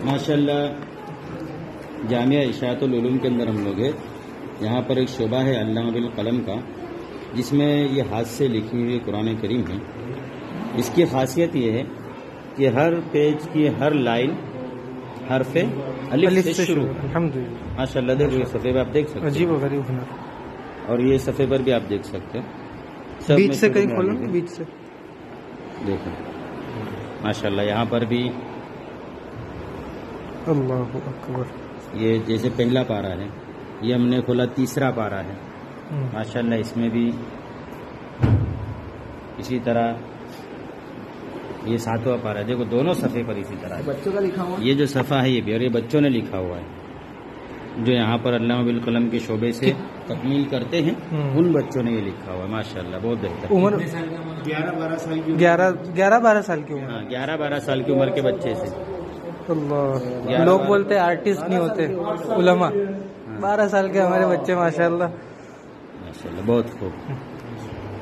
ماشاءاللہ جامعہ اشاعت العلوم کے اندر ہم لوگ ہیں. یہاں پر ایک شعبہ ہے علامہ بالقلم کا، جس میں یہ ہاتھ سے لکھی ہوئی قرآن کریم ہے. اس کی خاصیت یہ ہے کہ ہر پیج کی ہر لائن حرف الف سے شروع ہے. الحمدللہ ماشاءاللہ دیکھو یہ صفحے پہ آپ دیکھ سکتے ہیں، عجیب و غریب ہنر. اور یہ صفحے پر بھی آپ دیکھ سکتے ہیں. سب بیچ میں سے شروع کہیں میں کھولو، آگے بیچ سے دیکھیں ماشاءاللہ. یہاں پر بھی اللہ اکبر. یہ جیسے پہلا پارہ ہے، یہ ہم نے کھولا تیسرا پارہ ہے. ماشاءاللہ اس میں بھی اسی طرح یہ ساتواں پارہ ہے. دیکھو دونوں صفحے پر اسی طرح ہے. بچوں کا لکھا ہوا یہ جو صفحہ ہے یہ بھی، اور یہ بچوں نے لکھا ہوا ہے جو یہاں پر علامہ بالقلم کے شعبے سے تکمیل کرتے ہیں. ان بچوں نے یہ لکھا ہوا ہے. ماشاءاللہ بہت بہتر. عمر 11-12 سال کی 11-12 سال کی عمر. ہاں 11-12 سال کی عمر کے بچے سے. اللہ، لوگ بولتے آرٹسٹ نہیں ہوتے علماء. 12 سال کے ہمارے بچے ماشاءاللہ. ماشاءاللہ بہت خوب.